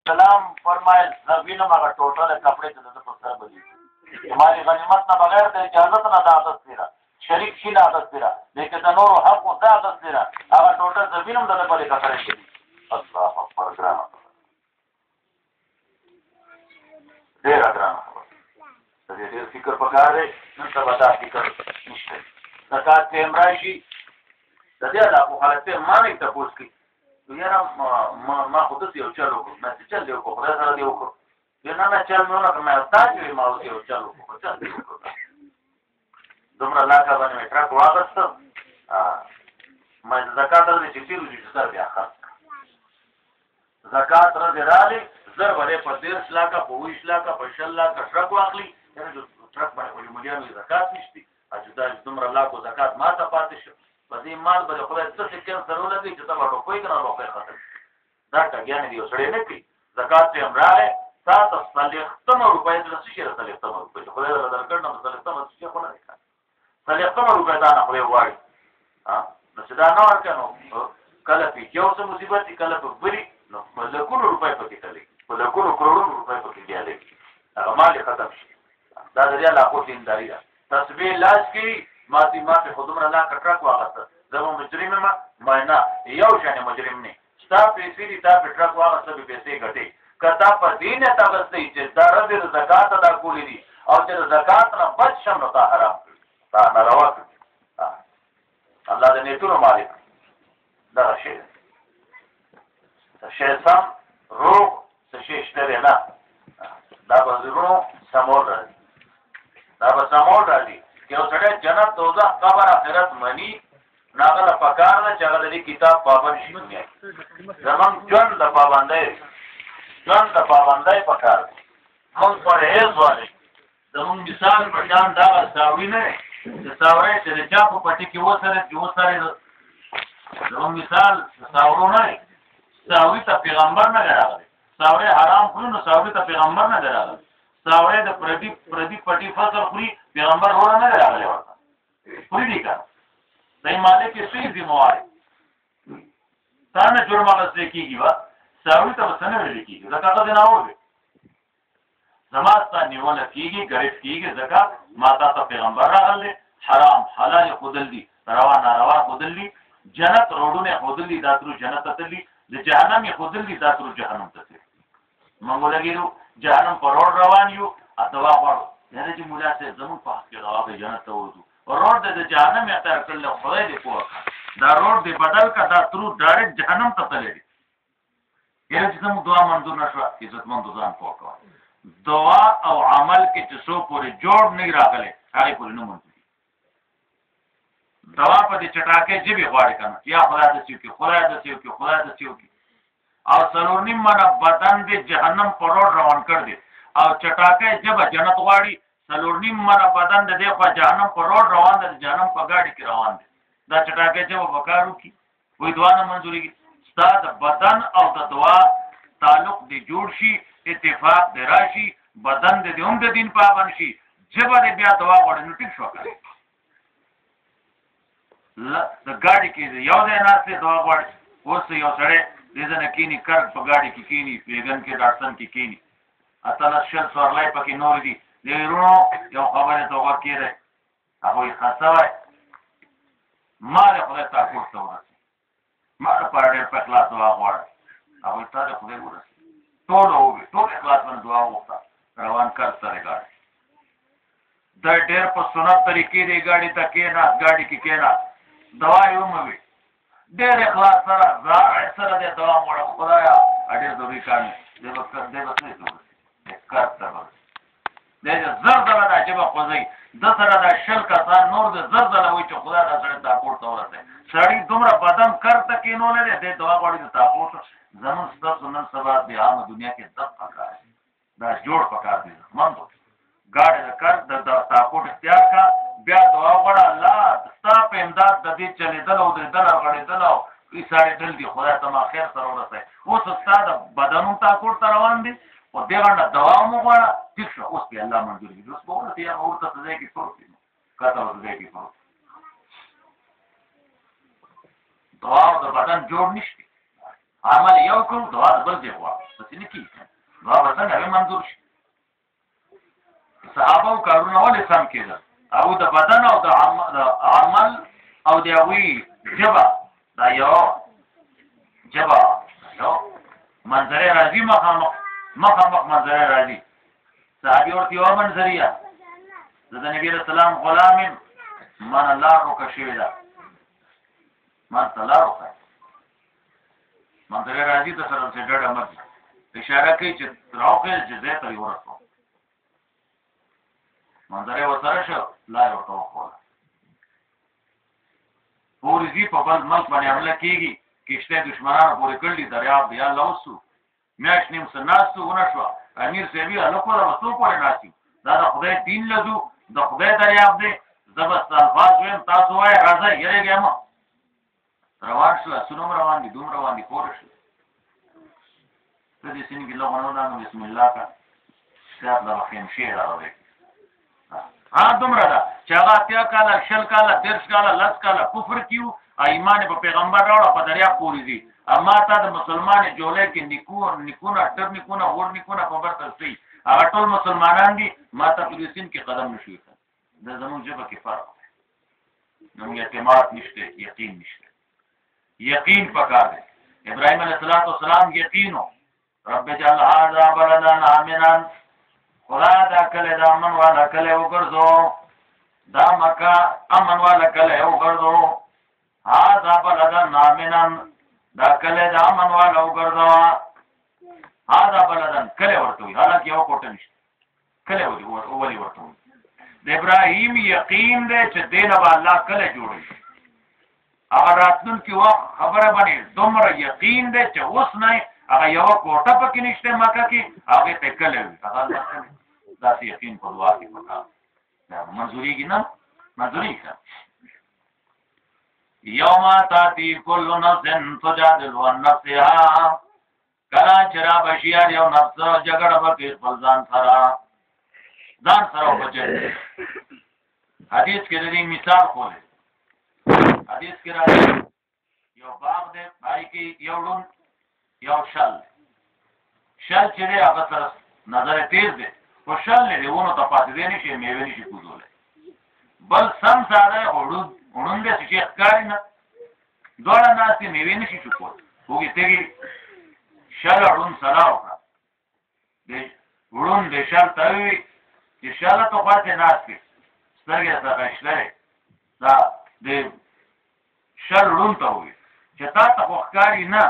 سلام فرمایل وینم هغه ټوټل کپړې ته د پستر بلی مالي غنیمت نه بغیر د اجازه نه د عادت سره شریک شي د عادت سره لیکن د نورو حق او د عادت سره هغه ټوټل د وینم د لپاره کړی شي الله اکبر ګرام ډېر ګرام د دې فکر پکار دی نن سبا دا فکر نشته زکات ته امراشي د دې علاوه حالت ما نه تاسو کې یاره ما خود ته یو چالو ما چې چل یو خو سره دی وکړو نه چل نو نه ما تاسو ما یو چالو خو چل دومره لاکه باندې ټرک واغسته ما زکات دې چې تیرو دې سره بیا خاص زکات راځي زر باندې په 10 لاکه په 20 لاکه په 20 لاکه ټرک واخلي یعنی ټرک باندې ولې مليانو زکات نشته اجدا دومره لاکو زکات ما ته پاتې شو په دې مال به خدای څه کې سره لګي چې تاسو کوی کنه لوکه خاطر دا ټګیان دی وسړې نه کوي زکات یې امراله تاسو صلیختم روپۍ د څه شي صلیختم روپۍ خدای له درکړ نه صلیختم څه خو نه کوي صلیختم روپۍ دا نه خو وایي ها نو چې دا نه ورکنو کله په یو څه مصیبت کله په بری نو لکونو روپۍ پکې تللی لکونو کروڑونو روپۍ پکې دیالې هغه مال ختم شي دا د ریا لاکو دینداري ده تسبیح لاس کې ماته خودمره لا کټرک واغسته زمو مجرم ما نه یو شانه مجرم نه ستا پیسې دي تا په ټرک واغسته به پیسې ګټي کتا په دین ته غسته چې درد زکات ادا کولی دي او چې زکات نه بچ شم نو تا حرام تا ناروا الله دې نیتونو مالک دا شی سم روح څه شي شته نه دا به زرو سمول راځي دا به سمول راځي یو سړی جنت دوزخ قبر آخرت مني ناغله پکار نه چې هغه د کتاب پابند شي زمون ژوند د پابندۍ پکار مونږ پرهیز وایي زمون مثال په ځان دا ساوي نه چې ساوي چې د چا په پټي کې وسره زمون مثال ساورو نه ساوي ته پیغمبر نه راغلی ساوي حرام خوري نو ساوي ته پیغمبر نه راغلی ساوي د پردي پټي فصل خوري پیغمبر ورته نه راغلی ورته خوري دي کا دای مالک یې سوي ذمہواری ثانه جرمه غسه کیږي وا ساوي ته وسنه ویل کیږي زکات نه اوري زماستا نیول کیږي غریب کیږي زکات ماتا ته پیغمبر راغلی حرام حلال خودل دي روا ناروا خودل دي جنت روډونه خودل دي داترو جنت ته دي د جهنم خودل دي داترو جهنم ته دي مونږ لګیرو جهنم پر روډ روان یو اتوا غواړو نه چې مولا ته زمون په کې راوځي جنت ته ورځو روډ د جهنم یې تر کړل خدای دې پوه دا روډ دې بدل کا دا ترو ډایرکټ جهنم ته تللی یره چې موږ دعا منظور نشو عزت مند ځان پوه دعا او عمل کې چې څو پورې جوړ نه راغله هغه پورې نه مونږ دوا په دې چټاکې جيبي غواړي کنه یا خدای دې سيو کې خدای دې سيو کې او څلور نیم منه بدن دې جهنم پر روډ روان کړ دې او چټاکې جبه جنت غواړي څلور نیم منه بدن دې خو جهنم پر روډ روان دي جهنم په گاډي کې روان دي دا چټاکې جبه وکړو کی وې دعا نه منځوري ستاد بدن او د دعا تعلق دې جوړ شي اتفاق دې راشي بدن دې هم د دین پابند شي جبه دې بیا دعا غواړي نو ټیک شو کړه د گاډي کې یو ځای ناشته دوا غواړي اوس یو سره دې ځنه کینی کار په گاډي کې کینی پیغن کې ډاکټر کې کینی اتل شل سورلای پکې نور دي ورونو یو خبره ته ورکیږي هغه خاصه مال خدای تاسو ته ورسي مال په ډېر په خلاص دوا غواړي هغه ته خدای ورسي ټول خلاص باندې دعا وکړه روان کار سره گاډي د ډېر په سنت طریقې دی گاډي ته کېنا گاډي کې کېنا دوا یو موي ډېر اخلاص سره زړه سره د دوا مړ خدایا اړې دوی کار دې وکړ دې وکړ کار ته دې زړه دا چې په خوځي د سره د شل کسان نور د زړه له وي چې خدای دا سره تا کوړ ته ورته سړی دومره بدن کرته کې نو لري دې دوا غوړي ته تاسو زمون ستاسو نن سبا د عام دنیا کې د پکار دا جوړ پکار دي مانځو ګاډي د کار د تاکو اختیار کا بیا دعا وکړه الله ستا په امداد د دې چلیدل او درېدل او غړېدل او ساړې دل دي خدای ته ما خیر سره ورسې اوس ستا د بدنو تاکو ته روان دي او دې باندې دوا مو غواړه ټیک شو اوس به الله منظور دي اوس به ورته یا ورته ځای کې پروت دي کاته ورته ځای کې پروت دعا د بدن جوړ نشي عمل یو کوم دعا بل دی غواړي څه نه کیږي دعا به څنګه منظور شي صحابه کارونه ولې سم کېدل او د بدن او د عمل او د هغوی ژبه دا یو ژبه یو منظره راځي مخامخ منظره راځي صحابي ورته یوه منظریه د نبي علیه السلام غلام من الله روکه شوې ده من ته لار وښایه منظره راځي د سره چې ډډه مګي اشاره کوي چې راوخېل چې ځای ته یې ورسوه منظره ورسره شو لار ورته وښوله پورې ځي په بل ملک باندې حمله کېږي کشته دشمنانو پورې کړلي دریاب یا لوسو میاشت نیم څه ناستو ونه شوه امیر صاحبي هلکو ده به څو پورې ناستي دا د خدای دین لځو د خدای دریاب دی زه به ستا الفاظ ویم تاسو وایئ راځئ یېرېږئ مه روان شو اسونه هم روان دي دوم روان دي پوره شو ته دې سینې کې لغونه ودانو بسم الله کا صحت له بخیم شی راوړی دومره ده چې هغه اتیا کاله شل کاله دېرش کاله لس کاله کفر کیو ایمان په پیغمبر راوړه په دریاب پورې ځي اما تا د مسلمان جولې کې نیکونه ټر نیکونه ور نیکونه خبر ترسي هغه ټول مسلمانان دي ما ته په دې سین کې قدم نشوي د زموږ ژبه کې فرق نو اعتماد نشته یقین نشته یقین پکار دی ابراهیم علیه السلام یقینو رب اجعل هذا بلدا آمنا خدا دا کله دا امن والا کله وګرځو دا مکه امن والا کله وګرځو هذا بلدا آمنا دا کله دا امن والا وګرځو هذا بلدا کله ورته وي حالکه یو کوټه نشته کله ولي ورته وي د ابراهیم یقین دی چې دین به الله کله جوړوي هغه راتلونکي وخت خبره باندې دومره یقین دی چې اوس نه هغه یوه کوټه پکې نشته مکه کې هغې ته کله وي هغه داسې یقین په دعا کې پکار منظورېږي نه منظورېږي یوم تأتی کل نفس تجادل عن نفسها کله چې رابشي هر یو نفس جګړه وکړي خپل ځان سره وبچي حدیث کې د دې مثال خولې حدیث کې راځي یو باغ دی پای کې یو لون یو شل چې دی هغه سره نظر تیز دی خو شل نه دی ونو ته پاتې دی نشي میوې نشي کوزولی بل سم ساده وړوند دی چې ښکاري نه دواړه ناستې میوې نشي چوکولی هغې تېږي شل ړوند سلا وکړه وړوند دی شل ته ووي چې شله ته پاتې ناست دی سترګې څخه شلې دا د شل ړوند ته ووي چې تا ته خو ښکاري نه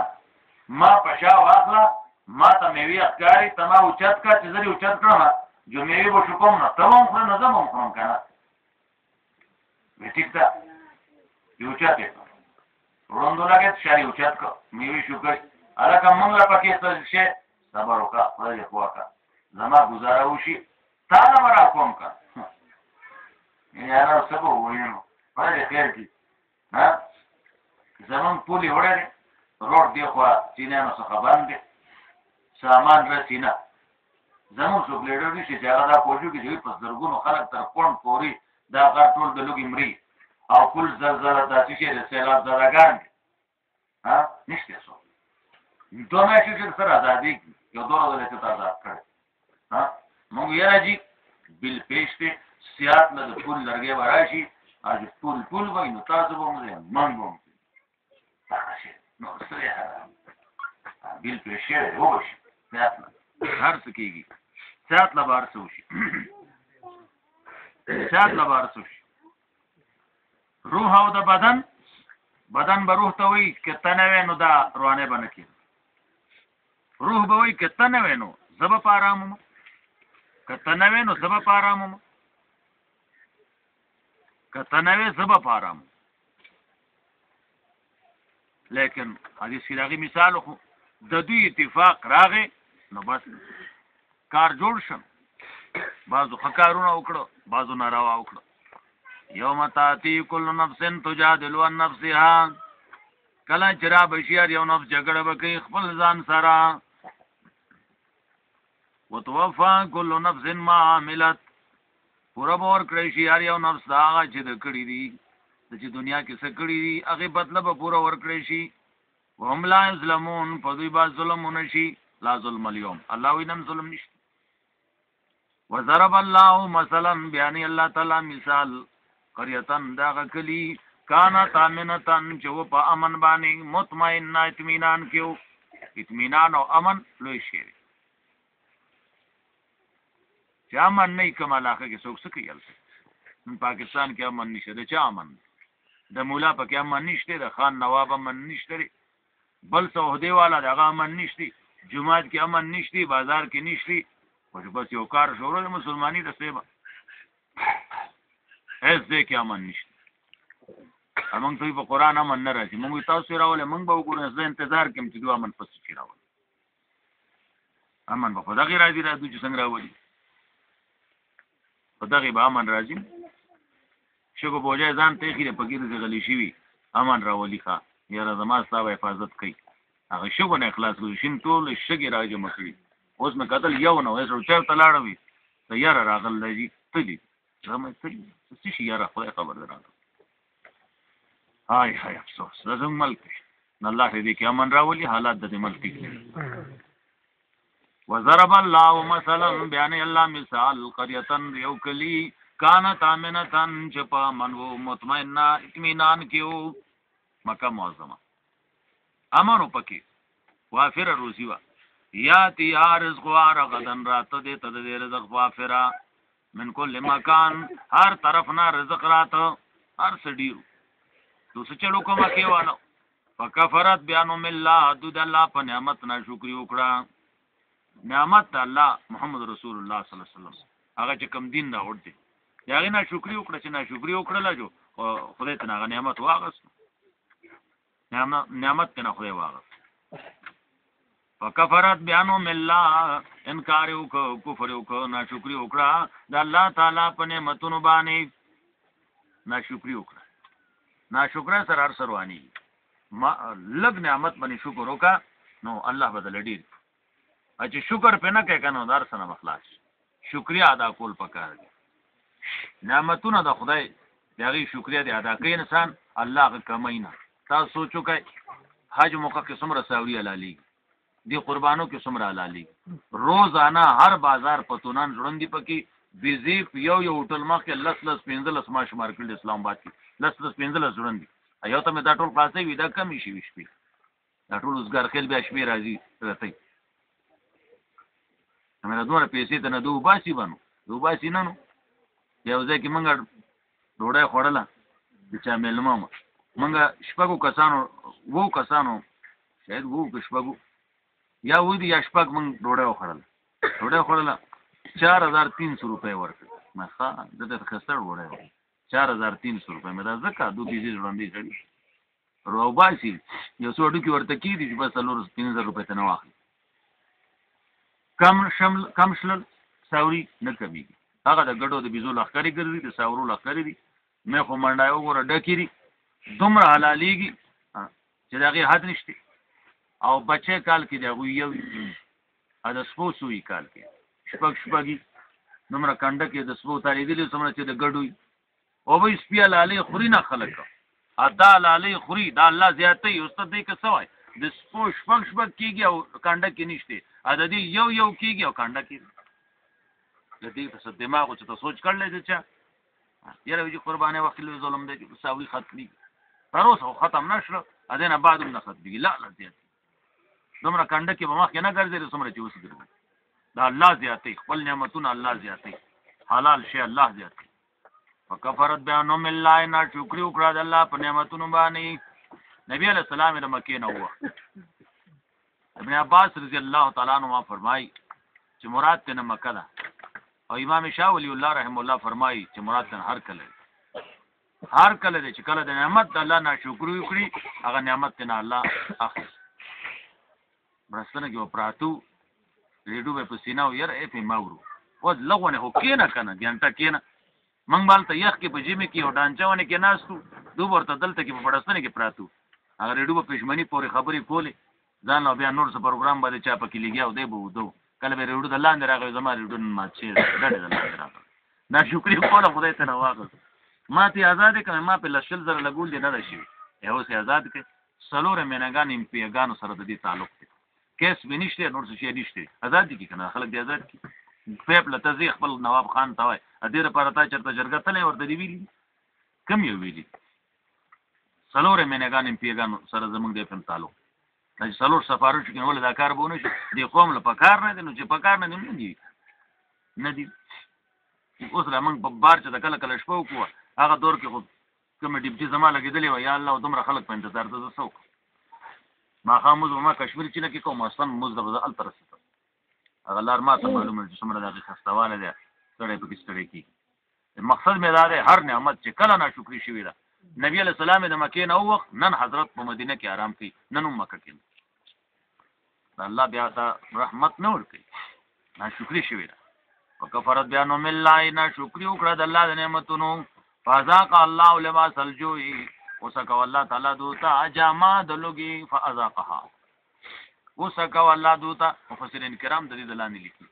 ما په شا واخله ما ته میوې ښکاري ته ما اوچت کړه چې زه دې اوچت کړم جو میوې به شو کوم نه ته به هم خورې نه زه به هم خورم که نه وی ټیک ده دې اوچت یې کړ ړوند ولګېد شر یې اوچت کړ میوې شو کړي هلکه مونږ له پکې څه شی صبر وکړه خدای دې پوه کړه زما ګزاره وشي تا نه به را کوم که یاره څه به وویلو خدای دې خیر کړي زمونږ پول یې وړی دی روډ دی خوا چینیانو څخه بند دی سامان رسي نه زمونږ څوک لیډر نشي چې هغه دا کوشش وکړي چې په زرګونو خلک تر کونډ پورې دا غر ټول د لوږې مري او کل زلزله داسې شی د سیلاب زدهګان دي نشته څوک دوه میاشتې چې سره ازادېږي یو دوه ځله چې ته ازاد کړی مونږ یاره جي بل پیش دی سیات نه د پول لرګی به راشي او چې پول وایي نو تاسو به هم ځئ من به هم دغه شی نو څه دی بل پیش شوی وبشي سیات نه هر څه کېږي سیات له به هر څه وشي سیات له به هر څه وشي روح او د بدن به روح ته وایي که ته نه وې نو دا روانۍ به نه کېږي روح به وایي که ته نه وې نو زه به په ارام وم که ته نه وې نو زه به په ارام وم که ته نه وې زه به په ارام وم لیکن حدیث کې د هغې مثال خو د دوی اتفاق راغی نو بس کار جوړ شم بعضو ښه کارونه وکړه بعضو ناروا وکړه یوم تأتی کل نفس تجادل عن نفسها کله چې رابشي هر یو نفس جګړه به کوي خپل ځان سره وتوفا کل نفس ما عملت پوره به ورکړی شي هر یو نفس د هغه چې د کړي دي د چې دنیا کې څه کړي دي هغې بدله به پوره ورکړی شي وهم لا یظلمون په دوی به ظلم ونه شي لا ظلم اليوم الله وینم ظلم نشته وضرب الله مثلا بیان الله تعالی مثال قريتن داغه کلی کانت امنتن جو په امن باندې مطمئن اطمینان کیو اطمینان او امن لوی شی چې امن نه کوم علاقه کې څوک څه کوي پاکستان کې امن نشته د چا امن د مولا پکې امن نشته د خان نواب امن نشته بل سعودي والا دغه امن نشته جمعات کې امن نشته بازار کې نشته خو بس یو کار شروع د مسلمانی د سیبه هیڅ دې کې امن نشته امون ته په قران امن نه راځي موږ تاسو راولې موږ به وګورو زه انتظار کوم چې دوه امن پس شي راول امن به خدا غیر راځي راځي چې څنګه راولي په دغه به امن راځي شګو بوجه ځان ته خیره پګیر غلی شي امن راولي ښا یاره زما ستاسو حفاظت کوي هغه شګو نه اخلاص وشین ټول شګي راځي مخړي اوس مې قتل یو نه وې سره چرته لاړوي ته یاره راغل لږی تلی زما تلی څه شي یاره خدای خبر درته هاي افسوس زموږ ملک الله دې کې امن راولي حالات د ملک کې وضرب الله مثلا بیان الله مثال قريه یو کلی کانت امنتن چپا منو مطمئنه اطمینان کیو مکه معظمه امنو پکې وافر روزي وا یاتی رزق غدن رات دې تد دې رزق وافرا من کل مکان هر طرف نه رزق رات هر سډیو تو څه چلو کوم کې والو فکفرت بیانو الله دود الله په نعمت نه شکر وکړه نعمت الله محمد رسول الله صلی الله علیه وسلم هغه چې کم دین دا ورته یاغه نه شکر وکړه چې نه شکر وکړه لاجو خدای ته هغه نعمت واغست نعمت ته نه خدای واغست فکفرت بیانو الله انکار وکړه کفر وکړه نه شکر وکړه د الله تعالی په نعمتونو باندې نه شکر وکړه ناشکر سره هر سروانی ما لګ نعمت باندې شکر وکا نو الله بدل ډیر چې شکر په نه کې کنو دار سره مخلاص شکریا ادا کول پکار دي نعمتونه د خدای دغه شکریا دی ادا کوي انسان الله کمینا تاسو سوچو کوي حج موقع کې څومره ساوري علالي دی قربانو کې څومره علالي روزانه هر بازار پتونان ژوند دی پکې ویزیپ یو هوټل مخ کې لس 15 ما شمار کړل اسلام آباد کې لس 15 ژوند دی ایو ته مې دا ټول خلاصې وې دا کم شي وشپې دا ټول اوسګر خل بیا شپې راځي راځي همدا دوه پیسې ته نه دوه باسي بنو دوه باسي نه نو یو ځکه مونږ ډوډۍ خوړله د چا مېلمه مونږ شپږو کسانو شاید شپږو یا و دي یا شپږ مونږ ډوډۍ خوړله 4300 روپۍ ورکړه ما ښه دته خسر وړه 4300 روپۍ مې دا ځکه دوه پیسې وړاندې کړې روباسي یو څو ډوکی ورته کیدی چې بس 3000 روپۍ ته نه واخلي کم شل ساوري نه کمیږي هغه د ګډو د بيزو لخرې ګرځي د ساورو لخرې دي مې خو منډای وګوره ډکېری دومره حلاليږي چې دغه حد نشته او بچې کال کې دغه یو د سپوسوي کال کې شپږي دومره کنده کې د سپو تاري دي څومره چې د ګډوي او به سپیا لاله خوري نه خلک ادا لاله خوري دا الله زیاتې استاد دې که سوای د سپو شپږ کېږي او کنده کې نشته عددي یو کېږي او کنده کې د دې په دماغ چې تاسو سوچ کړل چې یاره وی قربانه وکړل ظلم دې ساوي ختمي تر اوسه ختم نشله اذن بعد من ختمي لا دې دومره کنده کې به مخ نه ګرځي څومره چې اوس ګرځي دا الله زیاتې خپل نعمتونه الله زیاتې حلال شي الله زیاتې فکفرت بیانو الله نه شکر وکړه د الله په نعمتونو باندې نبی علیہ السلام د مکې نه هوا ابن عباس رضی الله تعالی عنہ فرمای چې مراد ته مکه ده او امام شاه ولی الله رحم الله فرمای چې مراد ته هر کله چې کله د نعمت الله نه شکر وکړي هغه نعمت ته الله اخر برسنه کې پراتو ریډو په سینا او ير اف ماورو و لغونه هو کینه کنه ګنټه کینه منګ بالته یخ کې په جیمه کې او ډانچاونه کې ناستو دوه ورته دلته کې په پړستنه کې پراتو هغه ریډو په پښمنی پورې خبرې کولې ځان نو بیا نور څه پروګرام باندې چا پکې لګیاو دی بو دو کله به ریډو د لاندې راغی زما ریډو ما چې ډډه د لاندې راغی دا شکر کوله خدای ته نواغه ما ته آزاد کړم ما په لشل زره لګول دي نه راشي یو سي آزاد کې سلور مینګان پیغانو سره د دې تعلق دی کیس به نشته نور څه شي نشته آزاد دي کنه خلک دې آزاد کی پیپ له تزیخ خپل نواب خان ته وای ا دې لپاره تا چرته جرګه تلې ورته دی ویلي کم یو ویلي څلورې مینګان پیګان سره زمونږ د فهم تعلق چې څلور سفارش کې ول دا کار بونه شي د قوم له پکار نه دي نو چې پکار نه دي نه دي اوس را موږ په بار چې د کله کله شپو کوه هغه دور کې خو کوم ډیپټي زما لګېدلې و یا الله دومره خلک په انتظار ته زسو ما خاموز ما کشمیر چې نه کې کوم اصلا مزدب ال ترسته هغه لار ما ته معلومه چې څومره دغه خستواله ده سره په کیسټری کې مقصد مې دا ده هر نعمت چې کله ناشکری شوی ده نبی علیہ السلام د مکې نه وخت نن حضرت په مدینه کې آرام کوي نن مکه کې الله بیا ته رحمت نه ور کوي ناشکری شوی ده وکفرت بیا نو ملای ناشکری وکړه د الله د نعمتونو فذاق الله لباس الجوع وسکو الله تعالی دوتا جامه د لوګي فذاقها وسکو الله دوتا مفسرین کرام د دې دلانه لیکي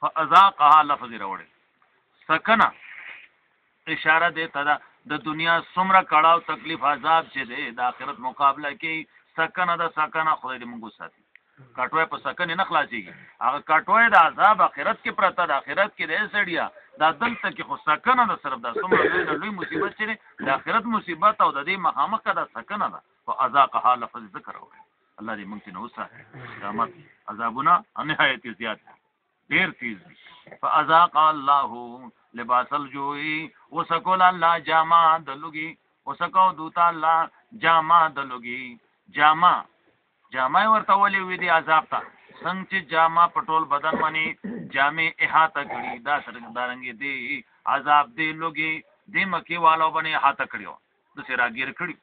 فذاقها لفظ راوړي سکنه اشاره ده ته د دنیا څومره کړهو تکلیف عذاب چې ده د آخرت مقابله کې سکنه د سکنه خدای دې موږ ساتي کټوي په سکنه نه خلاصيږي هغه کټوي د عذاب آخرت کې پرته د آخرت کې د سړیا دا دلته کې خو سکنه د صرف د څومره لوی مصیبت چې د آخرت مصیبت او د دې مخامخ کا د سکنه ده او ازاقها لفظ ذکر وکړي الله دې موږ ته نو وسه قیامت عذابونه نهایت زیات ډیر تیز فازاق الله لباس الجوع وسکول الله جامع د لوګي وسکو دوتا الله جامع د لوګي جامع ورته ولې وې دي عذاب ته څنګه چې جامع پټول بدن باندې جامع احاطه کړي دا سرګدارنګي دي عذاب دې لوګي دې مکی والو باندې احاطه کړیو د سراګیر کړي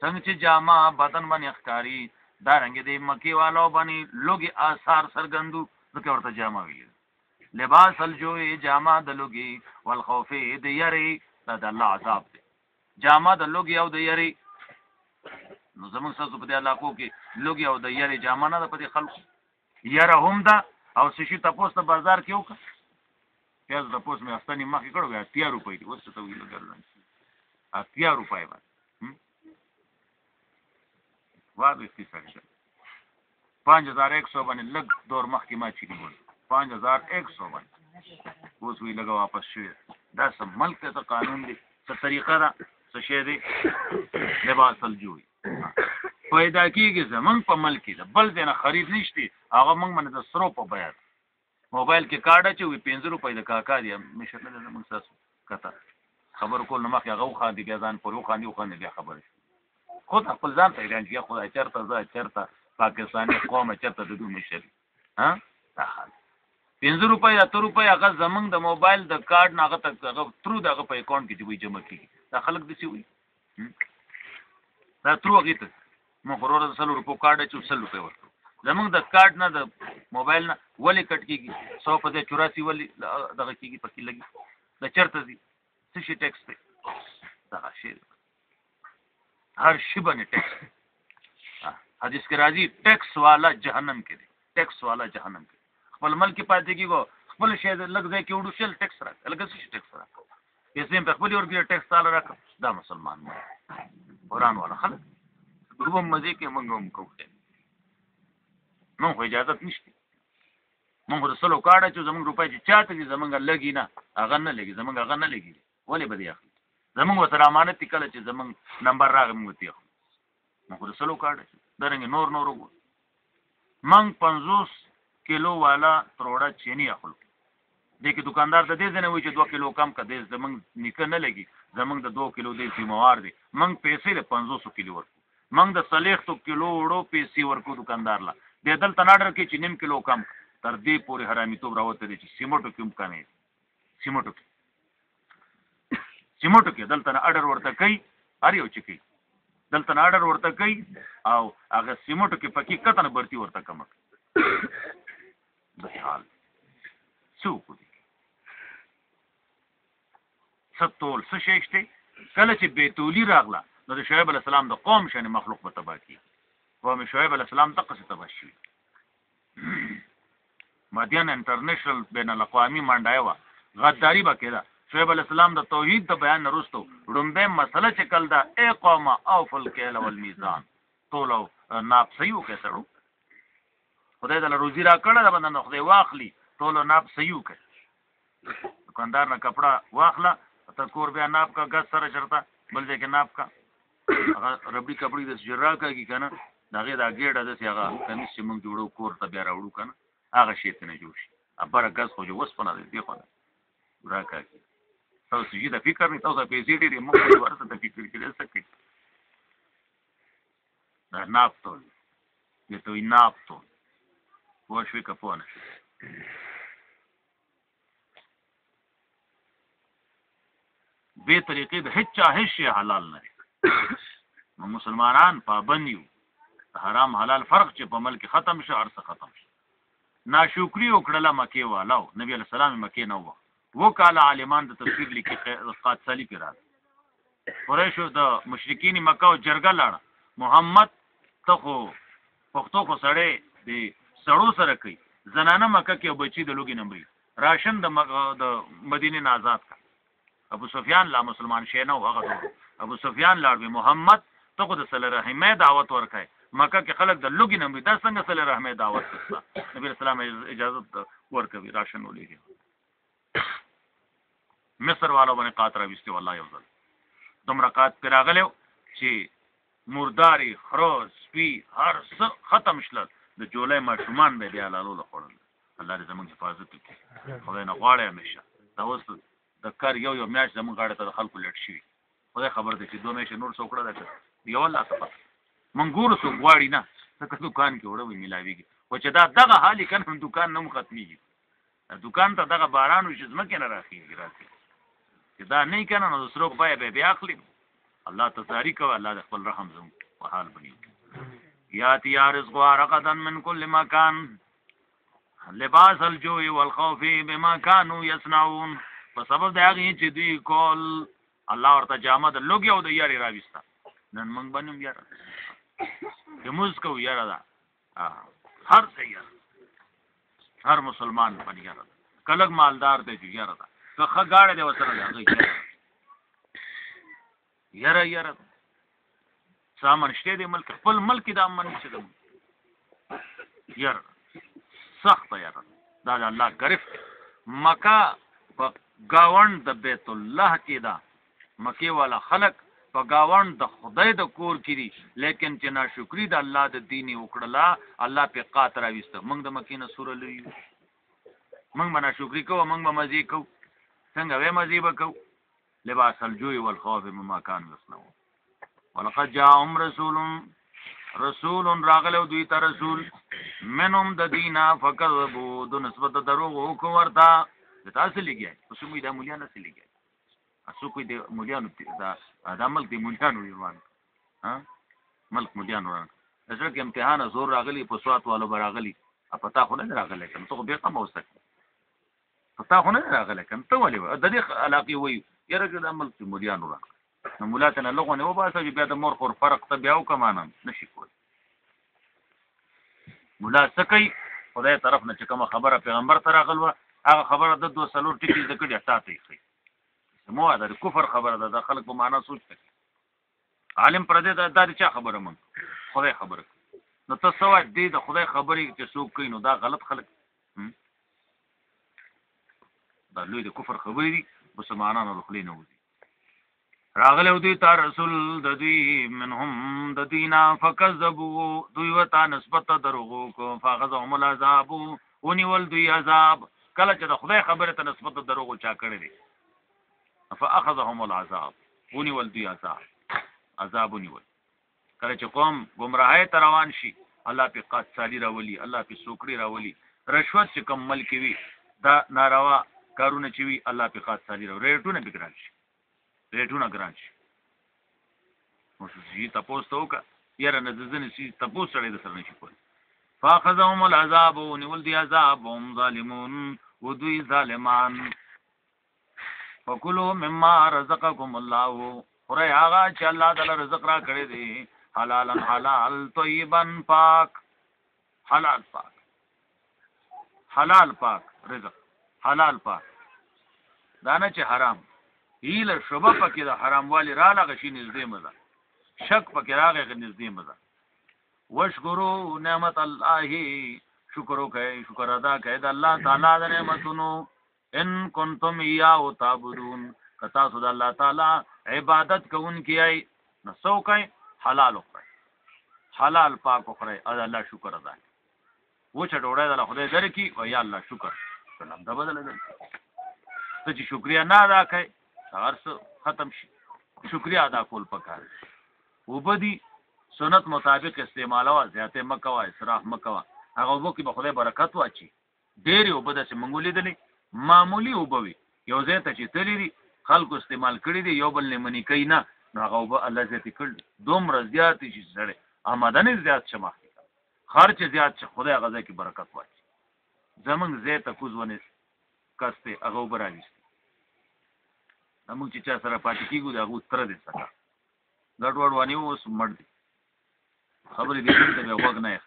څنګه چې جامع بدن باندې اخکاری دا رنګ دې مکی والو باندې لوګي آثار سرګندو ځکه ورته جامع ویل لباس الجوع جامع د لوګي والخوف د یری دا د الله عذاب دی جامع د لوګي او د یری نو زموږ تاسو په دې علاقو کې لوګي او د یری جامع نه په دې خلکو یره هم دا او سشي تاسو ته بازار کې وکړه پیاز تاسو مې استنی مخې کړو 80 روپۍ دي وسته ته ویل ګرځم 80 روپۍ باندې واده کې څنګه 5100 باندې لګ دور مخکې ما چي دی 5100 باندې اوس وی لګا واپس شوی دا سم ملک ته قانون دی څه طریقه دا څه شی دی لباس الجوع پیدا کیږي زمون په ملک دی بل دینه خرید نشتی هغه موږ باندې د سرو په بیان موبایل کې کارت چې وي 15 روپۍ د کاکا دی مشه نه زمون تاسو کته خبر کول نه مخ هغه خو دی ځان پر خو دی خو نه خبر خود خپل ځان ته رانجی خدای چرته پاکستاني قوم چرته د دوه مشر ها دا حال 15 روپۍ 8 روپۍ هغه زمنګ د موبایل د کارت نه هغه هغه ترو دغه په اکاونټ کې دی جمع کیږي دا خلک دسی وي دا ترو هغه ته مخورور د 100 روپو کارت چې 100 روپۍ ورکړو زمنګ د کارت نه د موبایل نه ولې کټ کیږي 100 په 84 ولې دغه کیږي پکې لګي د چرته دي څه شي ټیکس دی دا شی هر شی باندې ټیکس حدیث کې راځي ټیکس والا جهنم کې دی ټیکس والا جهنم کې خپل ملک پاتې کیږي خپل شی لګ ځای کې وډو شل ټیکس راک لګ څه ټیکس راک پیسې په خپل ورګي ټیکس تعالی راک دا مسلمان مو قرآن والا خلک دغه مزه کې موږ هم کوو نو خو اجازه نشته موږ د سلو کارت چې زمونږ روپۍ چې چاته دي زمونږ لګي نه هغه نه لګي زمونږ هغه نه لګي ولې به دی اخلي زمونږ سره امانت کله چې زمونږ نمبر راغی موږ ته موږ د سلو کارت درنګ نور موږ 50 کیلو والا تروړه چینی اخلو دغه دکاندار د دې نه وی چې 2 کیلو کم کده زمونږ نیکه نه لګي زمونږ د 2 کیلو دی سیموار دی موږ پیسې د 500 کیلو ورکو موږ د 300 کیلو وړو پیسې ورکو دکاندار لا د دل تناډر کې چې نیم کیلو کم تر دې پورې حرامي توب راوته دي چې سیمټو کوم کنه سیمټو کې دلته اډر ورته کوي هر یو چې کوي دلته اډر ورته کوي او هغه سیمټو کې پکې کتنه برتی ورته کم د حال څوک دي ستول څه شېشته کله چې بیتولی راغله نو د شعیب علی السلام د قوم شنه مخلوق په تبا کی قوم شعیب علی السلام تقص تبشي مدین انټرنیشنل بین الاقوامی منډای و غداری وکړه شعیب علی السلام د توحید د بیان وروسته رومبه مسله چې کل دا اقامه او فل کېل والمیزان ټولو ناپ صحیح وکړو خدای دل روزي را کړه دا باندې خدای واخلي ټولو ناب سيو کوي دکاندار نه کپڑا واخلا ته کور بیا ناب کا غس سره چرتا بل ځای کې ناب کا هغه ربړي کپړي د جرا کوي کنه داغه دا ګیړه د سیغه کمیس چې موږ جوړو کور ته بیا راوړو کنه هغه شی ته نه جوړ شي ابره غس خو جو وسپنه دی خو راکا تاسو چې دا فکر نه تاسو پیسې ډېرې موږ ورته د فکر کې لسکې دا ناپتول دې ته ناپتول وښوي کپونه به طریقې د هیڅ شي حلال نه دي مسلمانان پابند یو حرام حلال فرق چې په ملک ختم شي ارڅ ختم شي ناشکری وکړه مکه والو نبی علیہ السلام مکه نه و کال عالمان د تفسیر لیکي قادسالی پیرا قریشو د مشرکین مکه او جرګه لاړه محمد ته خو پښتو خو سړی د سړو سره کوي زنانه مکه کې بچی د لوګي نمبري راشن د مدینه نه آزاد کا ابو سفیان لا مسلمان شې نه هغه ابو سفیان لاړ محمد ته خو د صلی رحمه دعوت ورکای مکه کې خلک د لوګي نمبري دا څنګه صلی رحمه دعوت وکړه نبی اسلام اجازه ورکوي راشن ولېږي مصر والو باندې قاطره وستي والله یو ځل دومره قات پیراغلو چې مرداري خروز سپي هر څه ختم شل د جولای ماشومان به بیا لالو لخوړل الله دې زموږ حفاظت وکړي خدای نه غواړي همیشه دا اوس د کار یو میاش زموږ غاړه ته خلکو لټ شي خدای خبر دې چې دوه میاش نور څوکړه ده یو الله تعالی منګور سو غواړي نه څنګه دکان کې وړوي ملاويږي او چې دا دغه حالي کنه دکان نه ختميږي دکان ته دغه باران وشي زمکه نه راخيږي راځي چې دا نه کنه نو سرو پای به بیا اخلي الله تزاری کو الله د خپل رحم زم په حال بني یاتی رزق رغدا من كل مكان لباس الجوع والخوف بما كانوا يصنعون په سبب د هغه چې دوی کول الله ورته جامه د لوګي او د یاري راويستا نن موږ باندې یار د موږ کو یار دا هر څه یار هر مسلمان باندې یار کلک مالدار دی یار دا که خګاړه دی وسره هغه یاره سامان شته دی ملک خپل ملک د امن چې دی یاره سخت یاره دا الله گرفت مکه په گاوند د بیت الله کې دا مکه والا خلق په گاوند د خدای د کور کې دي لیکن چې ناشکری د الله د دیني وکړه الله په قات راويسته موږ د مکه نه سور لوي موږ به ناشکری کوو موږ به مزي کوو څنګه به مزي وکړو لباس الجوع والخوف مما كانوا يصنعون ولقد جاءهم رسول راغلو دوی ته رسول منهم د دینا فكذبوا د نسبت دروغ کو ورتا تاسو لګي اوس موږ د مليانو سره لګي اسو کوئی د مليانو دا ملک د مليانو روان ها ملک مليانو روان دغه کې امتحان زور راغلی په سوات والو براغلی پتا خو نه راغلی کوم ته به کوم اوسه پتا خو نه راغلی کوم ته ولې د دې علاقه وي یره د عمل چې مليانو را نو مولاتنه لغونه و باسه چې بیا د مور خور فرق ته بیا وکمانم نشي کول مولا سکی خدای طرف نه چې کوم خبره پیغمبر ته راغلوه هغه خبره د 2 سلور ټکی د کړي احساسې شي مو دا کفر خبره ده د خلک په معنا سوچ کوي عالم پر دې دا چا خبره مونږ خدای خبره نو تاسو وایي د خدای خبرې چې څوک کوي نو دا غلط خلک دا لوی د کفر خبرې دي بس معنا نه خلې نه وځي راغله دوی ته رسول د دوی منهم د دینا فکذبوا دوی وتا نسبت دروغو کو فغزهم العذاب ونول دوی عذاب کله چې د خدای خبره ته نسبت دروغو چا کړی دي فاخذهم العذاب ونول دوی عذاب ونول کله چې قوم گمراهی ته روان شي الله په قات سالی راولي الله په سوکړي راولي رشوت چې کم ملک وي دا ناروا کارونه چې وی الله په خاص سالي ریټونه بګران شي ریټونه ګران شي نو چې تاسو ته وکړه یاره نه ځنه چې تاسو سره د سره نشي کول فاخذهم العذاب ونول دی عذاب هم ظالمون ودوی ظالمان فکلوا مما رزقکم الله خوري هغه چې الله تعالی رزق را کړی دی حلالا حلال طیبا پاک حلال پاک رزق حلال پاک دانه چې حرام هیله شوبه پکې د حرام والی را لغه شي نږدې مزه شک پکې راغی نږدې مزه وشکرو نعمت الله شکر وکړئ، شکر ادا کړئ د الله تعالی د نعمتونو. ان کنتم ایاه تعبدون، که تاسو د الله تعالی عبادت کوونکي یئ نو څه وکئ؟ حلال وخورئ، حلال پاک وخورئ او د الله شکر ادا کړئ. وچه ډوډۍ د خدای درکړي او یا الله شکر سلام دا بدله ده. ته چې شکریا نه ادا کړئ هر څه ختم شي. شکریا ادا کول پکار دي. اوبه دي سنت مطابق استعمالوه، زیاتې مه کوه، اسراف مه کوه. هغه اوبو کې به خدای برکت واچي. ډېرې اوبه داسې موږ لیدلې معمولي اوبه وي، یو ځای ته چې تللي دي خلکو استعمال کړي دي، یو بل نه منې کوي نه، نو هغه اوبه الله زیاتې کړي دومره زیاتې چې سړی آمدنې زیات شه، مخکې خرچ زیات شه، خدای هغه ځای کې برکت واچي. زمونږ ځای ته کوز ونې کس دی هغه اوبه راویستې، زمونږ چې چا سره پاتې کېږو د هغه تره دی څخه ګډ وډ ونیو اوس مړ دی، خبرې دې ته بیا غوږ نه یخ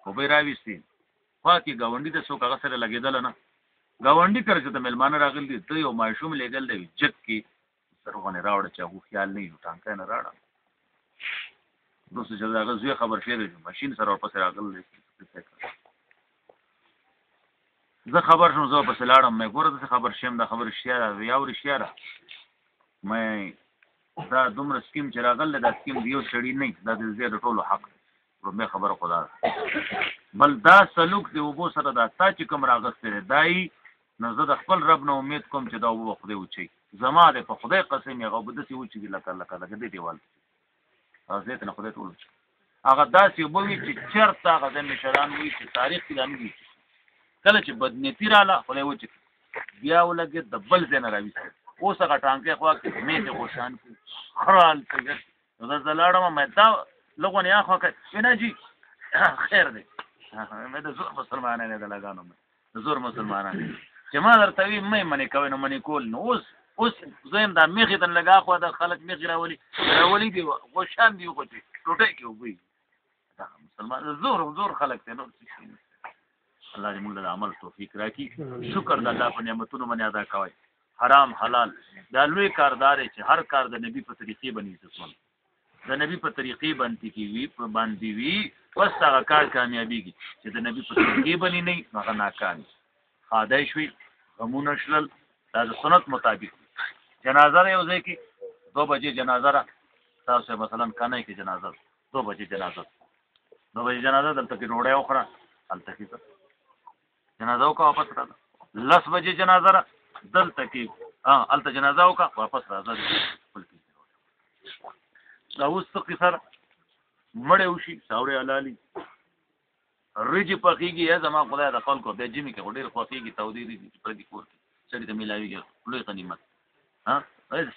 اوبه راویستې. خوا کې ګاونډي ته څوک هغه سره لګېدله نه، ګاونډي کره چې ته مېلمانه راغلي دي ته یو ماشوم لېږل دی جګ کې سرغونې راوړه چې هغو خیال نه وي ټانکی نه راوړه. دوستو چې د هغه زوی خبر شوی دی ماشین سره ورپسې راغلی دی. زه خبر شوم، زه ورپسې لاړم، مې ګوره داسې خبر شوم دا خبر رښتیا ده یا رښتیا ده. مې دا دومره سکیم چې راغلی دا سکیم د یو سړي نه دا د زیات ټولو حق دی. لومبۍ خبره خو دا ده. بل دا سلوک د اوبو سره دا تا چې کوم راغستی دی دا یي نو زه د خپل رب نه امید کوم چې دا اوبه به خدای وچوي. زما دی په خدای قسم یې هغه اوبه داسې وچوي لکه دې دیوال هغه ځای ته نه خدای ټول وچوي. هغه داسې اوبه وي چې چېرته هغه ځای مشران وایي چې تاریخ کې دا نه وي. کله چې بدنیتي راله خدای وچوي بیا ولګېد د بل ځای نه راویستل. اوس هغه ټانکی خوا کې مېتې خوشان کړي خرال نو دا زه لاړم مې دا لږ ونې اخوا کړ وینا جي خیر دی مې د زور مسلمانان د لګانو د زور مسلمانان چې ما درته وي مې منې کوئ نو منې کول نو اوس زه یم دا میخې ته لږ اخوا د خلک میخې راولي دي خوشان دي خو چې ټوټۍ کې اوبه دا مسلمان زور خلک دی نور څه الله دې موږ له عمل توفیق راکړي. شکر د الله په نعمتونو باندې ادا کوئ. حرام حلال دا لوی کاردار چې هر کار د نبی په طریقې باندې عزت د نبی په طریقې باندې وي اوس هغه کار کامیابیږي چې د نبی په طریقې باندې نه وي هغه ناکام خادای شوي غمونه شلل دا د سنت مطابق. جنازه یو ځای کې 2 بجې جنازه را تاسو مثلا کانای کې جنازه 2 بجې جنازه دلته کې ډوډۍ وخوره هلته کې جنازه وکړه واپس راځه. 10 بجې جنازه را دلته کې هلته جنازه وکړه واپس راځه. دا اوس څه قصه مړی وشي ساورې حلالي ریجې پخېږي یا زما خدای د خلکو بیا جمي کې خو ډېر خوښېږي تودې ریجې چې پردي کور کې سړي ته میلاوېږي لوی غنیمت.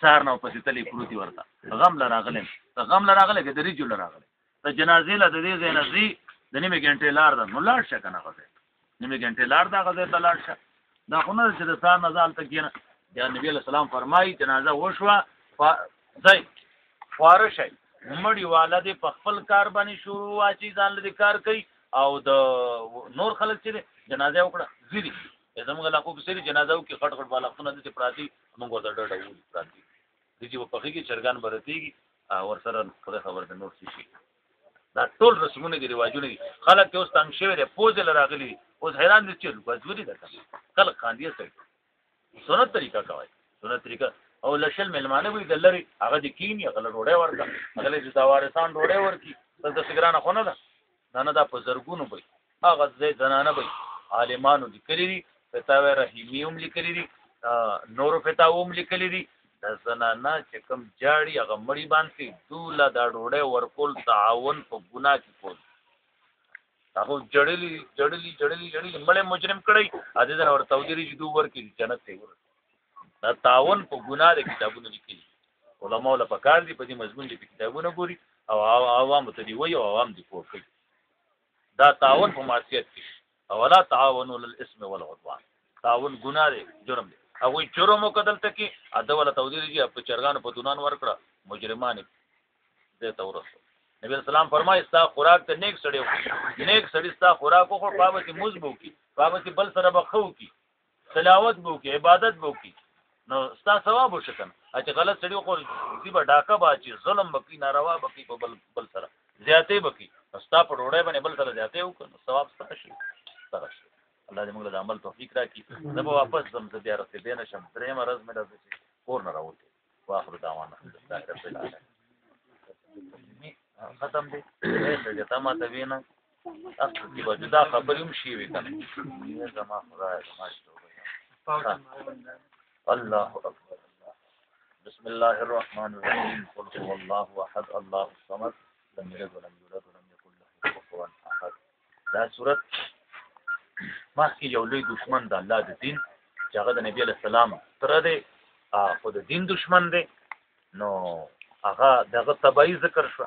سهار نه ورپسې تلې پروتي ورته غم له راغلی که د ریجو له راغلی د جنازې له د دې ځای نه ځي د نیمې ګنټې لار ده نو لاړ شه که نه هغه ځای نیمې ګنټې لار ده هغه ځای ته لاړ شه. دا خو نه ده چې د سهار نه زه هلته کښېنه بیا نبي علیه السلام فرمایي جنازه وشوه ځئ خواره شئ مړي والا دې په خپل کار باندې شروع واچي ځان له دې کار کوي او د نور خلک چې دی جنازه وکړه ځي زموږ علاقو کې سړي جنازه وکړي خټ بالښتونه داسې پراته موږ ورته ډډه وولي پراته دي چې به پخېږي چرګان به رتېږي ورسره خدای خبر ده نور څه شي. دا ټول رسمونه دي رواجونه دي. خلک ته اوس تنګ شوي دی پوزې له راغلي دي اوس حیران دي چې بزوري ده خلک خاندي سړي سنت طریقه کوي سنت طریقه او لشل مېلمانه وي د لرې هغه دې کیني هغه له ډوډۍ ورکړه هغه له چې دا وارثان ډوډۍ ورکړي دلته سګرانه خو نه ده دا نه دا په زرګونو به هغه ځای زنانه به عالمانو لیکلي دي فتاوی رحیمي هم لیکلي دي نورو فتاوو هم لیکلي دي د زنانه چې کوم جاړي هغه مړي باندې دوله دا ډوډۍ ورکول تعاون په ګناه کې کول هغه جړلي مړی مجرم کړی ا دې ځای ورته تودې ریجې دوه ورکړي جنت ته ور دا تعاون په ګناه د کتابونو لیکلي علماء له پکار دي په دې مضمون دي کتابونه ګوري او عوام ته دی وایي او عوام دي پوه کوي دا تعاون په معصیت کې او ولا تعاونوا للاسم والعدوان تعاون ګناه دی جرم دی هغه جرم وکړل ته کې اده ولا تودې ریجې په چرګانو په دونان ورکړه مجرمان دې تورسو نبی اسلام فرمایي ستا خوراک ته نیک سړی نیک سړی ستا خوراک خو پابتي مزبو کی پابتي بل سره بخو کی تلاوت بو کی عبادت بو کی نو ستا ثواب وشکن چې غلط سړی خو دی به ډاکه باچی ظلم بکی ناروا بکی په بل سره زیاتې بکی ستا په ډوډۍ باندې بل سره زیاتې وکړو ثواب ستا شي سره شي الله دې موږ د عمل توفیق راکړي زه به واپس ځم زه بیا رسېدی نه شم درېیمه ورځ مې راځي چې کور نه راوځي واخر دعوانا الحمدلله رب العالمین ختم دی چې تا ماته وینا اصل کې به دا خبرې هم شي وي کنه زما خدای زما الله اکبر بسم الله الرحمن الرحيم قل هو الله احد الله الصمد لم يلد ولم يولد ولم يكن له كفوا احد دا سورۃ مخکې یو لوی دشمن د الله د دین چې هغه د نبی علیہ السلام تر دې خو د دین دشمن دی نو هغه دغه تبعی ذکر شو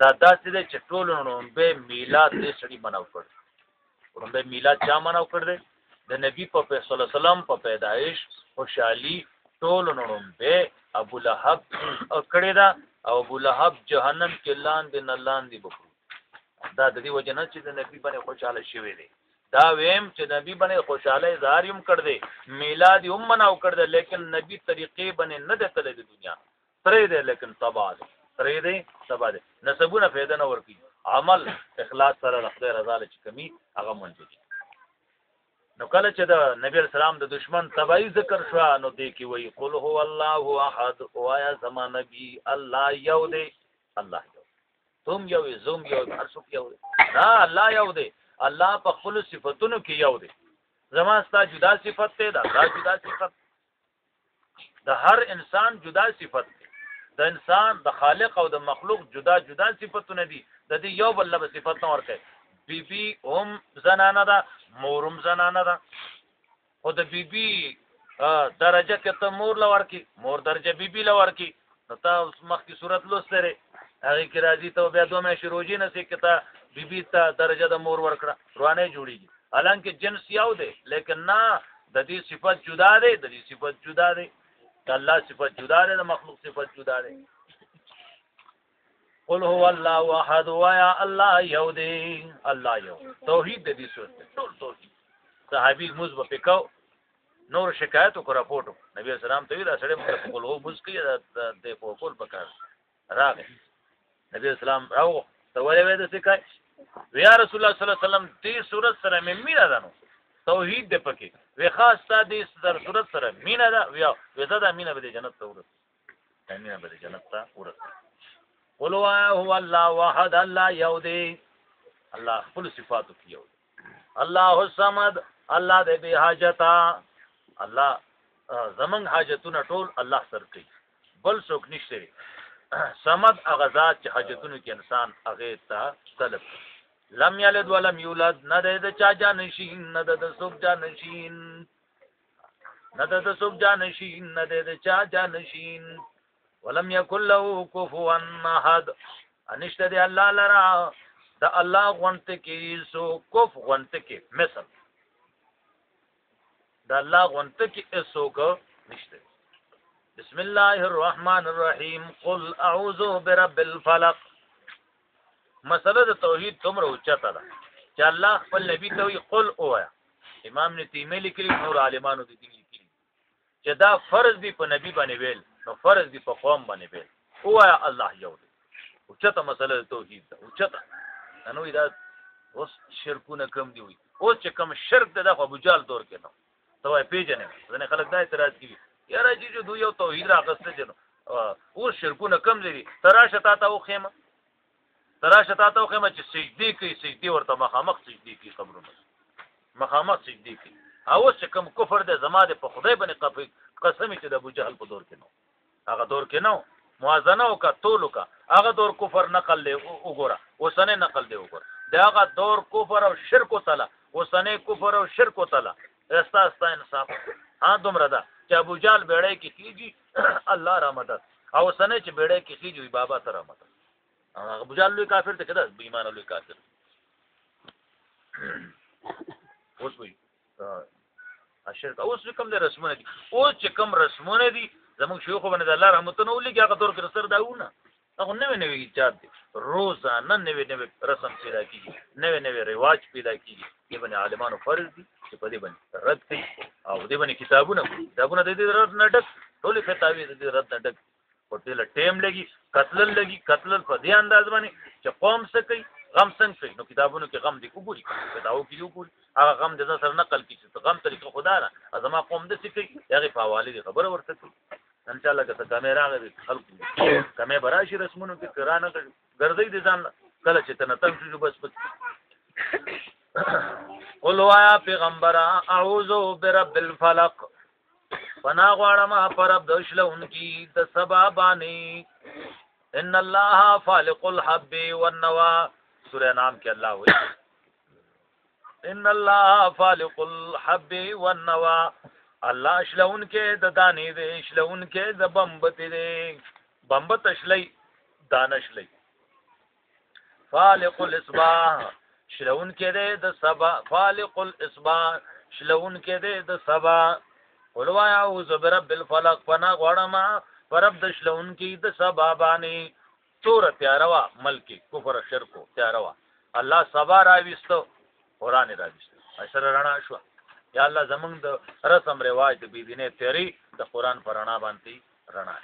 دا داسې دی چې ټول به میلاد دې سړي مناو کړ ورنده میلاد چا مناو کړ دی د نبی په صلی الله علیه وسلم په پیدایش خوشحالي ټول به ابو لهب کړی دا او ابو لهب جهنم کې لاندې نه لاندې بکړو دا د دې وجه نه چې د نبی باندې خوشاله شوی دی دا ویم چې نبی باندې خوشاله اظهار هم کړ دی میلاد هم مناو کړ دی لیکن نبی طریقې باندې نه ده تللی د دنیا ترې دی لیکن تبا دی ترې دی تبا دی نسبونه پیدا نه ورکی عمل اخلاص سره د خدای رضا لچ کمی هغه منځي نو کله چې د نبی اسلام د دشمن تبعی ذکر شو نو دې کې وایي قل هو الله احد وایا زما نبی الله یو دی الله یو تم یو زوم یو هر څوک یو دی نه الله یو دی الله په خپل صفاتونو کې یو دی زما ستا جدا صفت ته دا جدا صفت د هر انسان جدا صفت دی د انسان د خالق او د مخلوق جدا جدا صفاتونه دي د دې یو بل له صفات نه ورکه بیبي هم زنانه ده مورم زنانه ده او د بیبي درجه کې ته مور لور کی مور درجه بیبي لور کی نو تاسو مخکې صورت لوستره هغه کې راځي ته بیا دوه مې شروجي نه سي کته بیبي ته درجه د مور ورکړه روانه جوړیږي حالانکه جنس یو دی لیکن نه د دې صفات جدا دی د دې صفات جدا دی د الله صفات جدا دی د مخلوق صفات جدا دی قل هو الله احد ويا الله یو دی الله یو توحید د دې صورت ټول توحید صحابي مزب پکاو نور شکایت او راپورټ نبی اسلام ته دا سره موږ قل هو مسکی د پوکول پکار راغی نبی اسلام راو ته ولې وې د سکای یا رسول الله صلی الله علیه وسلم دې صورت سره مې مینا ده نو توحید د پکې وی خاص تا دې صورت سره مینا ده وی زدا مینا به جنت ته ورس مینا به جنت ته ورس قل هو الله واحد الله یو دی الله خپل صفاتو کې یو دی الله الصمد الله دې به حاجتا الله زمنګ حاجتونه ټول الله سره کوي بل څوک نشته صمد هغه ذات چې حاجتونو کې انسان هغه ته طلب لم یلد ولم یولد نه د چا جانشین نه د څوک جانشین نه د څوک جانشین نه د چا جانشین ولم يكن له كفوا احد انشته دی الله لرا د الله غونت کې سو کف غونت کې مثل د الله غونت کې سو کو نشته بسم الله الرحمن الرحيم قل اعوذ برب الفلق مسله د توحید تمره اوچته ده چې الله خپل نبی ته وی قل اویا امام نتیمی لیکلی نور عالمانو د دین لیکلی چې دا فرض دی په نبی باندې ویل نو فرض دی په قوم باندې ویل اویا الله یو دی اوچته مسله د توحید ده اوچته نو دا اوس شرکونه کم دی وي اوس چې کم شرک ده د ابو جال دور کې نو توای پیژنې ځنه خلک دا اعتراض کوي یاره چې دوی یو توحید راغسته جنو اوس شرکونه کم دي تراشه تا ته خیمه چې سجدي کوي سجدي ورته مخامخ سجدي کوي قبرونه مخامخ سجدي کوي او چې کوم کفر ده زما د په خدای باندې قسم چې د ابو جهل په دور کې نو هغه دور کې نو موازنه او کا تولو کا هغه دور کفر نقل له وګوره وسنه نقل دی وګوره دا هغه دور کفر او شرک وتلا وسنه کفر او شرک وتلا استا انصاف ها دومره ده چې ابو جهل بیړې کې کیږي الله رحمت او سنه چې بیړې کې کیږي بابا ته رحمت ابو جهل لوی کافر ته کده بېمان لوی کافر اوس وي اشرک اوس کوم د رسمونه دي او چې کوم رسمونه دي زموږ شيوخ باندې الله رحمتونه ولګي هغه دور کې سر داونه هغه نوې چات دي روزانه نوې رسم پیدا کیږي نوې رواج پیدا کیږي چې باندې عالمانو فرض دي چې په دې باندې رد کوي او دې باندې کتابونه د دې رد نه ډک ټول فتاوی د دې رد نه ډک او دې له ټیم لګي قتل په دې انداز باندې چې قوم څه کوي غم څنګه کوي. نو کتابونو کې غم دې وګوري کتابو کې وګوري هغه غم د سره نقل کړي چې غم طریقه خدا نه ازما قوم د څه کوي هغه په حواله دي خبره ورته کوي. ان شاء الله که کیمرا غوي خلکو کمه براشي رسمونو کې قرانه ګرځي دي ځان کله چې تنتم شو بس قل وایا پیغمبر اعوذ برب الفلق پنا غواړم پر رب د شلونکی د سبا باندې ان الله فالق الحب والنوى سورہ نام کې الله وایي ان الله فالق الحب والنوى الله شلون کې د دانې دې شلون کې د بمبت دې بمبت شلې دانشلې فالق الاصباح شلون کې دې د سبا فالق الاصباح شلون کې دې د سبا ولوا اعوذ برب الفلق پنا غواړم پرب د شلون کې د سبا باندې تور تیاروا ملکی کفر شرک تیاروا الله سبا راويستو قران راويستو اشر رڼا شو یا الله زمونږ د رسم رواج د بيدینه تیری د قران پرانا باندې رڼا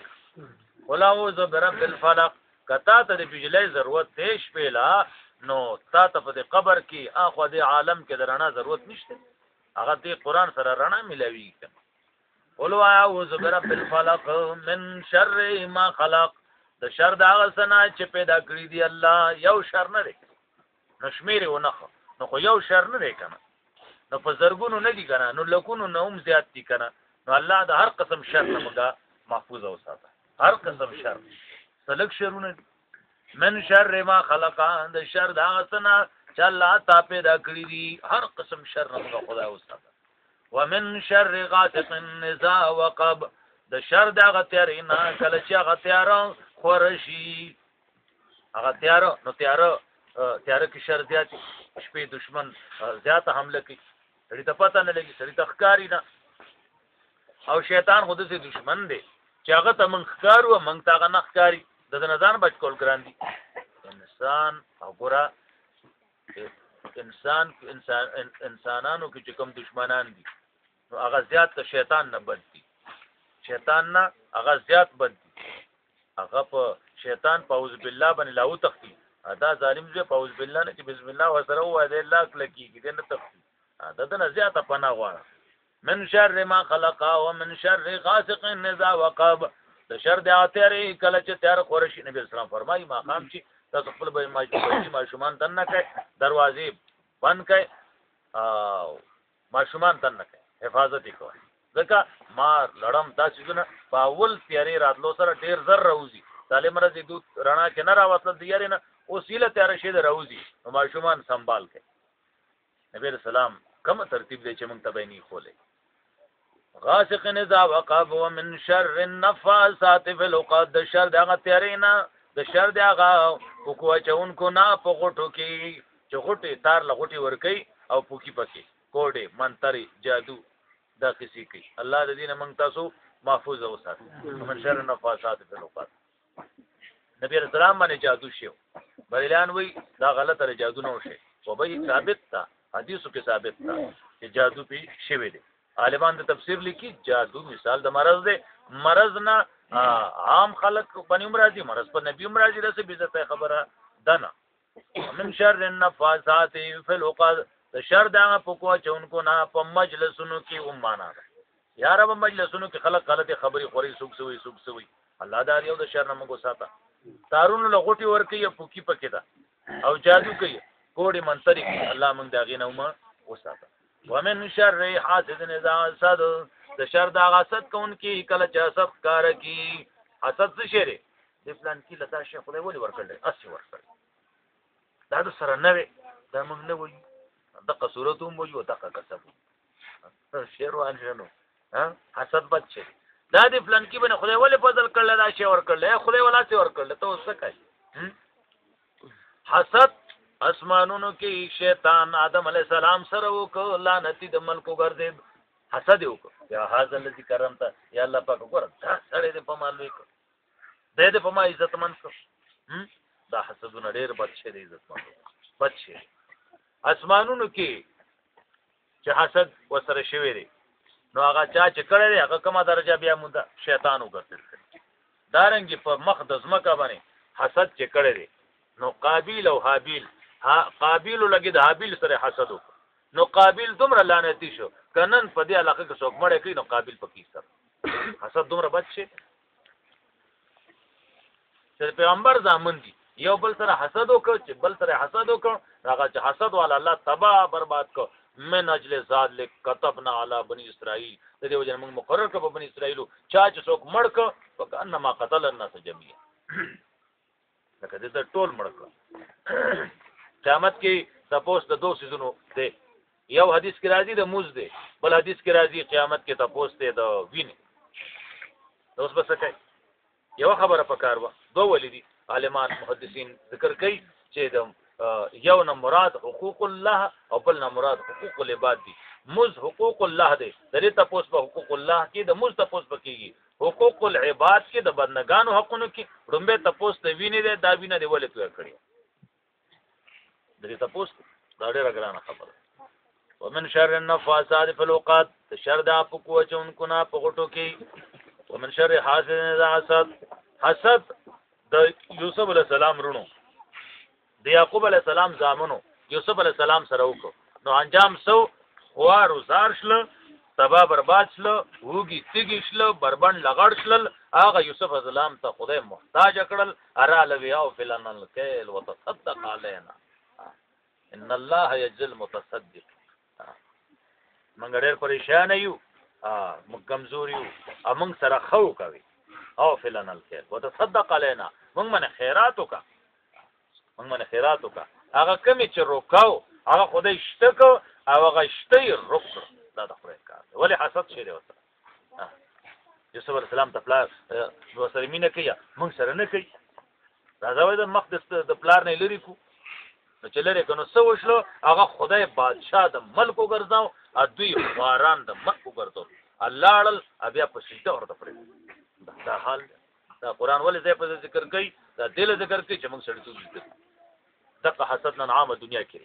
ولا اعوذ برب الفلق کتا ته د بجلی ضرورت دیش پیلا نو تا ته په قبر کې اخو د عالم کې د رڼا ضرورت نشته هغه د قران سره رڼا ملوي ولو اعوذ برب الفلق من شر ما خلق د شر د هغه سنا چې پیدا کړی دی الله یو شر نه دی نشمیره ونخه نو خو یو شر نه دی کنه نو په زرګونو نه دي کنه نو لکونو نه هم زیات دي کنه نو الله د هر قسم شر نه موږ محفوظ اوساته هر قسم شر سلک شرونه من شر ما خلق د شر د هغه سنا چې الله تا پیدا کړی دی هر قسم شر نه موږ خدای اوساته ومن شر غاسق اذا وقب د شر د غتیارینا کله چې غتیارو خورشي هغه تیارو نو تیارو کې شر زیات شپې دشمن زیات حمله کوي سړی ته پته نه لګي سړی ته ښکاری نه او شیطان خود سي دشمن دی چې هغه ته من ښکارو من ته هغه نه ښکاری د ځان بچ کول ګران دي انسان او ګره انسانانو کې چې کوم دشمنان دي نو هغه زیات ته شیطان نه بد دي شیطان نه هغه زیات بد دي هغه په شیطان پاوز بالله باندې لاو تختی ادا ظالم زه پاوز بالله نه چې بسم الله وسره و دې الله کلکی دې نه تختی ادا د نه زیات پناه غواړه من شر ما خلق ومن شر غاسق اذا وقب د شر د اتری کله چې تیار خورشي نبی اسلام فرمایي ما خام چې تاسو خپل به ما شومان تنه کوي دروازې بند کوي او ما شومان تنه کوي حفاظت کوي ځکه ما لړم تاسو نه باول تیاری راتلو سره ډیر زر راوځي تعلیم راځي دوت رڼا کې نه راوصل دی یاره نه اوسیله تیار شي راوځي نو ما شومان سنبال کوي نبی اسلام کوم ترتیب دی چې موږ ته بیني خولې غاسق اذا وقب ومن شر النفاثات في العقد د شر دغه تیرینا د شر دغه کوکو چون کو نه په غټو کې چې غټي تار لغټي ورکی او پوکی پکی کوډه منتري جادو دا کسی کوي الله د دین موږ تاسو محفوظ اوسات ومن شر النفاثات في العقد نبی رسول الله باندې جادو شو بریلان وی دا غلطه جادو نه وشي وبې ثابت تا حدیثو کې ثابت تا چې جادو پی شوی دی عالمان د تفسیر لیکي جادو مثال د مرض دی مرض نه عام خلق باندې مرادي مرض په نبی مرادي رسې عزت خبره دنا من شر النفاثات في العقد د شر دغه پکو چونکو نه په مجلسونو کې ومانه یا رب مجلسونو کې خلق غلطه خبري خوري سوق سوي الله دار یو د شر نه موږ ساته تارون له غټي ورکی پوکی پکې دا او جادو کوي کوډي منتري الله موږ داغې نه ما وساته ومن شر حاسد اذا حسد د شر د حسد کون کی کله چې حسد کار کی حسد څه شری د پلان کې لدا شیخ خدای ولي ورکړل اسی ورکړل دا د سره نه دا موږ نه وایو دغه صورتوم وایو دغه کسب شیر وان شنو ها حسد بچي دا د پلان کې باندې خدای ولي فضل کړل دا شی ورکړل خدای ولا څه ورکړل ته اوس څه کوي حسد اسمانونو کې شیطان آدم علی السلام سره وکړ لعنتی د ملکو ګرځید حسد وکړ یا هاذا الذی کرمت یا الله پاک وګور دا سره دې په مال وکړ دې په ما عزت من څه دا حسدونه ډېر بد شي عزت من بد شي اسمانونو کې چې حسد وسره شوی دی نو هغه چا چې کړی هغه کومه درجه بیا مونږ شیطان وګرځید دارنګ په مخ د ځمکه باندې حسد چې کړی دی نو قابیل او حابیل قابیل لګي د حابیل سره حسد وکړ نو قابیل دومره لعنتی شو کنن په دې علاقه کې څوک مړ کړي نو قابیل پکې سره حسد دومره بد شي چې پیغمبر ځامن دي یو بل سره حسد وکړ چې بل سره حسد وکړ هغه چې حسد والا الله تباہ برباد کړ من اجل ذلک كتبنا على بني اسرائيل د دې وجه موږ مقرر کړ په بني اسرائیل چا چې څوک مړ کړ فکانما قتل الناس جميعا لکه دې ته ټول مړ کړ قیامت کې تاسو د دوه سيزونو دی یو حدیث کې راځي د موز دی بل حدیث کې راځي قیامت کې تاسو ته د ویني اوس بس کوي یو خبره پکار و دوه ولیدي عالمان محدثین ذکر کوي چې د یو نه مراد حقوق الله او بل نه مراد حقوق العباد دي مز حقوق الله دی د دې تاسو په حقوق الله کې د مز تاسو پکېږي حقوق العباد کې د بندگانو حقونو کې رومبه تاسو ته ویني دی دا وینه دی ولې پیور کړی د دې تاسو دا ډېر ګرانه خبره ومن شر النفاثات في العقد شر د اپ کو چونکو نه پغټو کې ومن شر حاسد اذا حسد حسد د یوسف علی السلام رونو د یعقوب علی السلام زامنو یوسف علی السلام سره وکړو نو انجام سو خوار وزار شل تبا برباد شل وګي تیګی شل بربند لغړ شل هغه یوسف علی السلام ته خدای محتاج کړل ارا لوی او فلن الکیل وتصدق علینا ان الله یجزي المتصدق منګ ډېر پریشان یو موږ کمزور یو موږ سره خو کوي او فلن الخير وتصدق علينا موږ من خیرات وکا هغه کمی چې روکاو هغه خدای شته کو او هغه شته روک دا د خدای کار ولی حسد شي دی وته یوسف علیه السلام ته پلار وسره مینه کوي موږ سره نه کوي راځوي د مقدس د پلار نه لري کو نو چې لري کنو څه وشلو هغه خدای بادشاہ د ملک وګرځاو ا دوی خواران د ملک وګرځاو الله اړل بیا په سجده ورته پرې دا حال دا قران ولې ځای په ذکر کوي دا دل ذکر کوي چې موږ سړی ته ذکر دغه حسد نه عامه دنیا کې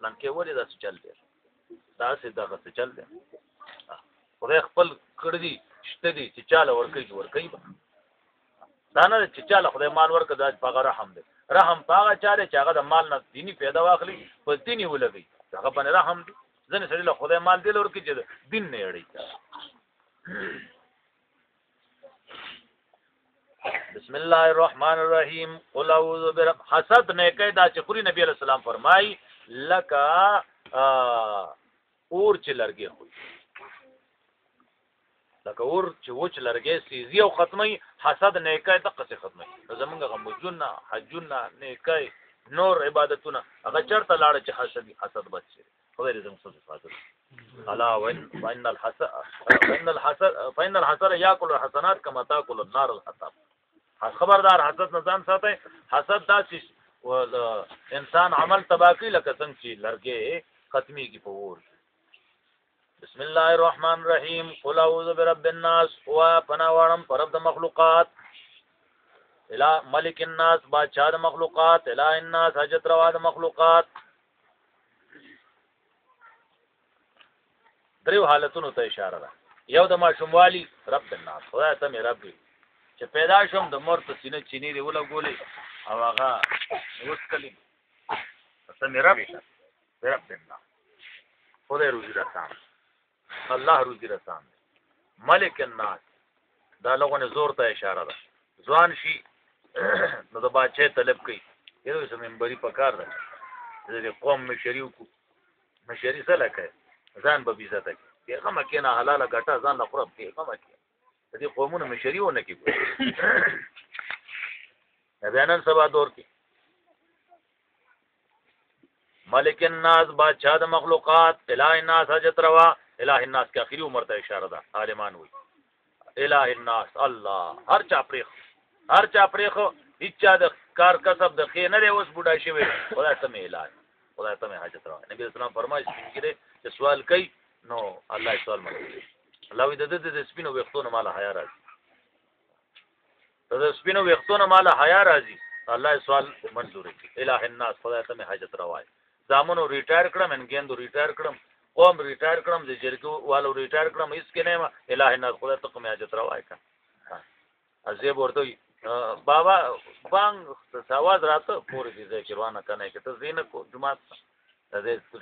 نن کې ولې دا څه چل دی دا څه دغه څه چل دی خدای خپل کړی دي شته دي چې چاله ورکوي دا نه چې چاله خدای مال ورکړي دا په رحم دی رحم پاغه چاره چې هغه د مال نه دینی پیدا واخلي په دینی ولګي هغه باندې رحم دي ځنه سړي له خدای مال دی ورکړي چې دین نه اړي بسم الله الرحمن الرحیم قل اعوذ برب حسد نه کوي دا چې خوري نبی علیہ السلام فرمای لکا اور چې لرګي خو لکه اور چې وچ لرګي سيزي او ختمي حسد نه کوي د قصه ختمي زمونږ غمجونه حجونه نه کوي نور عبادتونه هغه چرته لاړ چې حسد بچي خدای دې زموږ څخه حفاظت الا وان الحسد ياكل الحسنات كما تاكل النار الحطب خبردار حسد نه ځان ساتي حسد داسې انسان عمل تباکی لکه څنګه چې لرګي ختمي کی پور بسم الله الرحمن الرحیم قل اعوذ برب الناس وپناوانم پرب د مخلوقات الہ ملک الناس بادشاہ د مخلوقات الہ الناس حاجت روا د مخلوقات دریو حالتونو ته اشاره ده یو د ماشوموالی رب الناس خدای ته مې رب چې پیدا شوم د مور په سینه چینی دی ولګولې او هغه اوس کلی ته مې رب الناس خدای روزي رسان الله روزي رسان ملک الناس دا لغونه زور ته اشاره ده ځوان شي نو د بادشاہ طلب کوي یو څه منبري پکار ده د قوم مشریو کو مشری سره کوي ځان به عزت کوي هغه مکه نه حلاله ګټه ځان له قرب کوي هغه مکه دې قومونه مشریو نه کوي بیانن سبا دور کې ملک الناس بادشاہ د مخلوقات الہ الناس حاجت روا الہ الناس کې اخیری عمر ته اشاره ده عالمان وي الہ الناس الله هر چا پرېخ هیڅ چا د کار کسب د خې نه دی اوس بوډا شوی خدای ته مې الہ خدای ته مې حاجت روا نبی اسلام فرمایي چې سوال کوي نو الله سوال مني الله دې د سپینو وختونو مال حیا راځي د سپینو وختونو مال حیا راځي الله سوال منظور کړي الہ الناس خدای ته مې حاجت روا زامنو ریټایر کړم انګیندو ریټایر کړم قوم ریټایر کړم د جرګو والو ریټایر کړم هیڅ کې نه الہ الناس خدای ته مې حاجت روا کا ازیب ورته بابا بانګ आवाज راته پورې دې ځای کې روانه کنه کې ته زینه کو جمعه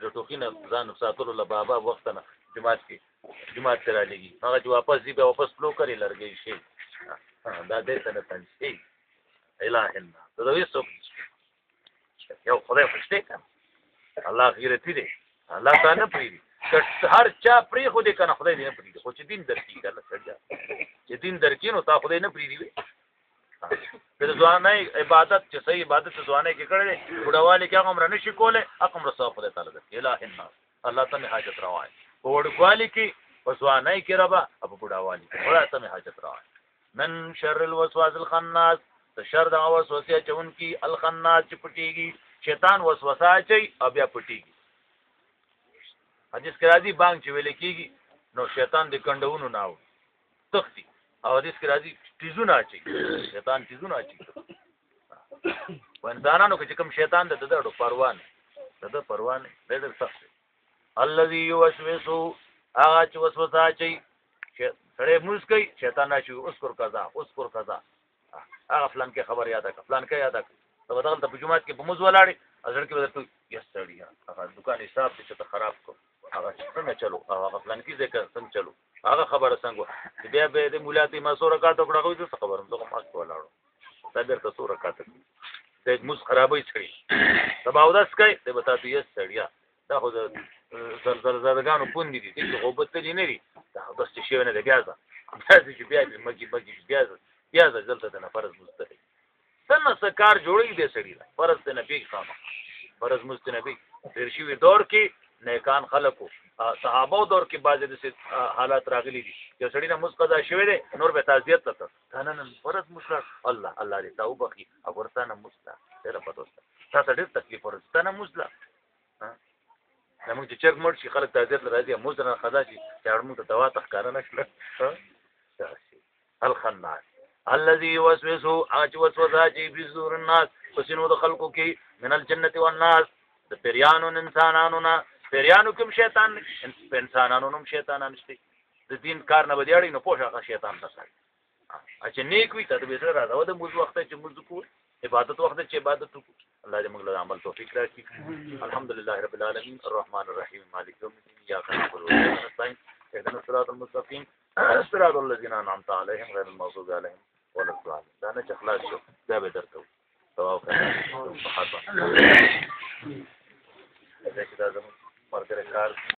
د ټوکینه ځان ساتلو له بابا وخت نه جمعه ته را لګي هغه چې واپس دی به واپس فلو کوي لرګي شي دا دې ته نه تنشي الہ الا دا ویسو یو خدای پښته کنه الله غیرتی دی الله تعالی پری هر چا پری خو دې کنه خدای دې نه پری خو چې دین درکې کنه سړیا چې دین درکې نو تا خدای نه پری دی د ځواني عبادت چې صحیح عبادت ځواني کې کړل بډاوالی کې هغه عمر نشي کوله حکم رسول خدای تعالی دې الہ الا الله تعالی حاجت راوای وړکوالی کې وسوانه کې ربا ابو بډاوالی خدای تعالی حاجت راوای من شر الوسواس الخناس شر د وسوسه چون کی الخناس چې پټيږي شیطان وسوسه چي او بیا پټيږي حدیث کې راځي بانګ چې ویل کېږي نو شیطان د کندهونو ناو تختی او حدیث کې راځي تیزونه اچي شیطان تیزونه اچي وانسانانو کې کوم شیطان د دړو پروان د سخت الذي يوسوس هغه چې وسوسه اچي سړی موږ کوي شیطان راشي اوس کور قضا هغه فلان کې خبر یاد کړه فلان کې یاد کړه ته بدل ته جمعات کې بموز ولاړې ازر کې بدل یې سړی هغه دکان حساب چې خراب کو هغه څنګه چلو هغه فلان کې ځکه څنګه چلو هغه خبره څنګه بیا به د مولاتي مسوره کا ته کړه څه خبرم زه ما څه ولاړو دا درته سوره کا ته د موز خرابې چړي تبا وداس کوي ته بتا ته یې سړیا دا خو زرزرګانو پوندې دي چې غوبت دي نه دي دا د څه شي نه دی بیا چې بیا مګي بیا ځلته نه فرض مستحق څنګه سکار جوړی دي سړی فرض ته نبی خامہ فرض مستنبی تیر شوی دور کې نیکان خلقو صحابه دور کې بعضې د حالات راغلي دي چې سړی نه مسقضا شوی دی نور به تعزیت ته نه فرض مسلا الله دې توبه کوي او ورته نه مسلا ډېر پتو تاسو ډېر تکلیف ورته نه مسلا زموږ چې چرګ مړ شي خلک تعزیت راځي مزر خدا شي چې اړمو ته دوا تخکاره نشله الخناس الذي يوسوس اج وسوسه في صدور الناس فسنو د خلقو کې من الجنه والناس د پیرانو انسانانو نه پیرانو کوم شیطان انسانانو نوم شیطانان شته د دین کار نه بدیاړي نو پوښه شیطان تاسو اچ نیک وي ته به سره راځو د موږ وخت چې موږ کو عبادت وخت چې عبادت کو الله دې موږ له عمل توفیق راکړي الحمدلله رب العالمین الرحمن الرحیم مالک یوم الدین اياک نعبد واياک نستعين اهدنا الصراط المستقيم صراط الذين انعمت عليهم غير المغضوب عليهم ولا الضالين دا نه اخلاص شو دا به درته ثواب کوي په حق دا چې دا زموږ مرګره کار